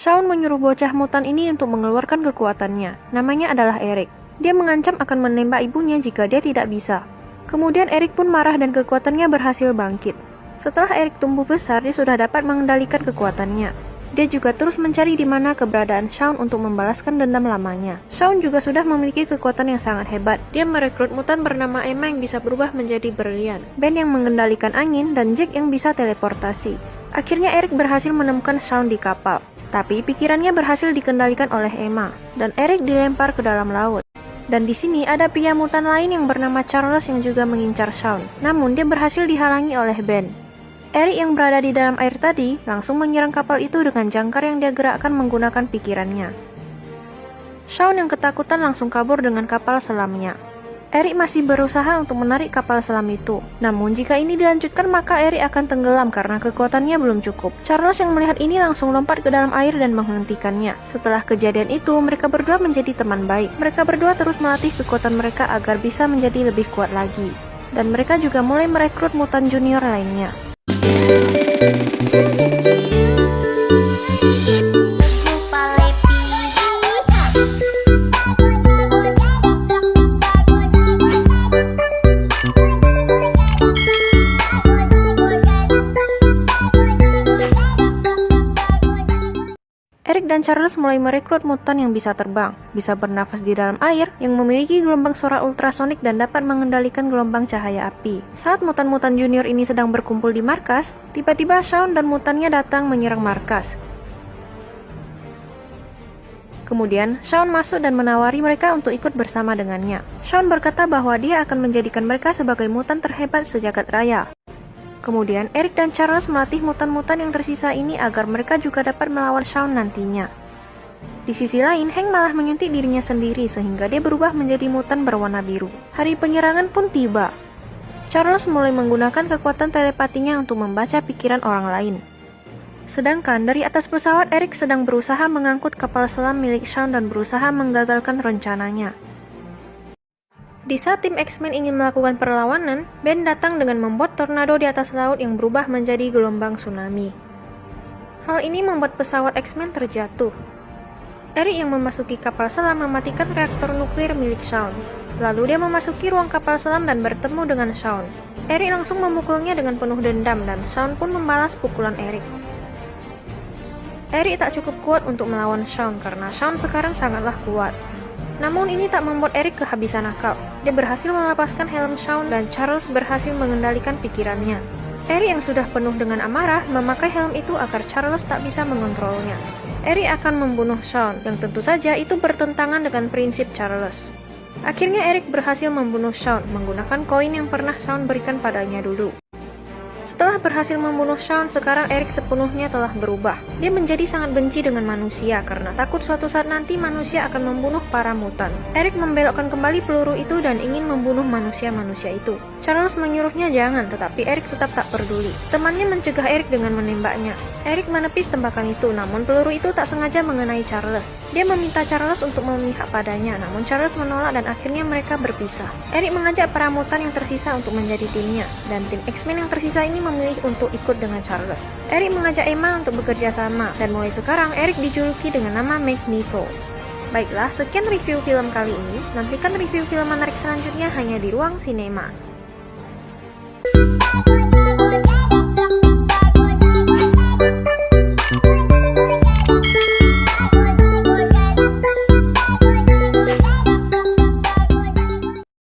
Shaun menyuruh bocah mutan ini untuk mengeluarkan kekuatannya. Namanya adalah Eric. Dia mengancam akan menembak ibunya jika dia tidak bisa. Kemudian Eric pun marah dan kekuatannya berhasil bangkit. Setelah Eric tumbuh besar, dia sudah dapat mengendalikan kekuatannya. Dia juga terus mencari di mana keberadaan Shaun untuk membalaskan dendam lamanya. Shaun juga sudah memiliki kekuatan yang sangat hebat. Dia merekrut mutan bernama Emma yang bisa berubah menjadi berlian, Ben yang mengendalikan angin, dan Jack yang bisa teleportasi. Akhirnya Eric berhasil menemukan Shaun di kapal. Tapi pikirannya berhasil dikendalikan oleh Emma, dan Eric dilempar ke dalam laut. Dan di sini ada pria mutan lain yang bernama Charles yang juga mengincar Shaun. Namun dia berhasil dihalangi oleh Ben. Eric yang berada di dalam air tadi langsung menyerang kapal itu dengan jangkar yang dia gerakkan menggunakan pikirannya. Shaun yang ketakutan langsung kabur dengan kapal selamnya. Eric masih berusaha untuk menarik kapal selam itu. Namun jika ini dilanjutkan maka Eric akan tenggelam karena kekuatannya belum cukup. Charles yang melihat ini langsung lompat ke dalam air dan menghentikannya. Setelah kejadian itu mereka berdua menjadi teman baik. Mereka berdua terus melatih kekuatan mereka agar bisa menjadi lebih kuat lagi. Dan mereka juga mulai merekrut mutan junior lainnya. Eric dan Charles mulai merekrut mutan yang bisa terbang, bisa bernafas di dalam air, yang memiliki gelombang suara ultrasonik dan dapat mengendalikan gelombang cahaya api. Saat mutan-mutan junior ini sedang berkumpul di markas, tiba-tiba Shaun dan mutannya datang menyerang markas. Kemudian, Shaun masuk dan menawari mereka untuk ikut bersama dengannya. Shaun berkata bahwa dia akan menjadikan mereka sebagai mutan terhebat sejagat raya. Kemudian, Eric dan Charles melatih mutan-mutan yang tersisa ini agar mereka juga dapat melawan Shaun nantinya. Di sisi lain, Hank malah menyuntik dirinya sendiri sehingga dia berubah menjadi mutan berwarna biru. Hari penyerangan pun tiba. Charles mulai menggunakan kekuatan telepatinya untuk membaca pikiran orang lain. Sedangkan dari atas pesawat, Eric sedang berusaha mengangkut kapal selam milik Shaun dan berusaha menggagalkan rencananya. Di saat tim X-Men ingin melakukan perlawanan, Ben datang dengan membuat tornado di atas laut yang berubah menjadi gelombang tsunami. Hal ini membuat pesawat X-Men terjatuh. Eric yang memasuki kapal selam mematikan reaktor nuklir milik Shaun. Lalu dia memasuki ruang kapal selam dan bertemu dengan Shaun. Eric langsung memukulnya dengan penuh dendam dan Shaun pun membalas pukulan Eric. Eric tak cukup kuat untuk melawan Shaun karena Shaun sekarang sangatlah kuat. Namun ini tak membuat Eric kehabisan akal. Dia berhasil melepaskan helm Shaun dan Charles berhasil mengendalikan pikirannya. Eric yang sudah penuh dengan amarah memakai helm itu agar Charles tak bisa mengontrolnya. Eric akan membunuh Shaun, yang tentu saja itu bertentangan dengan prinsip Charles. Akhirnya Eric berhasil membunuh Shaun menggunakan koin yang pernah Shaun berikan padanya dulu. Setelah berhasil membunuh Shaun, sekarang Eric sepenuhnya telah berubah. Dia menjadi sangat benci dengan manusia karena takut suatu saat nanti manusia akan membunuh para mutan. Eric membelokkan kembali peluru itu dan ingin membunuh manusia-manusia itu. Charles menyuruhnya jangan, tetapi Eric tetap tak peduli. Temannya mencegah Eric dengan menembaknya. Eric menepis tembakan itu, namun peluru itu tak sengaja mengenai Charles. Dia meminta Charles untuk memihak padanya, namun Charles menolak dan akhirnya mereka berpisah. Eric mengajak para mutan yang tersisa untuk menjadi timnya, dan tim X-Men yang tersisa ini memilih untuk ikut dengan Charles. Eric mengajak Emma untuk bekerja sama, dan mulai sekarang Eric dijuluki dengan nama Magneto. Baiklah, sekian review film kali ini. Nantikan review film menarik selanjutnya hanya di Ruang Sinema.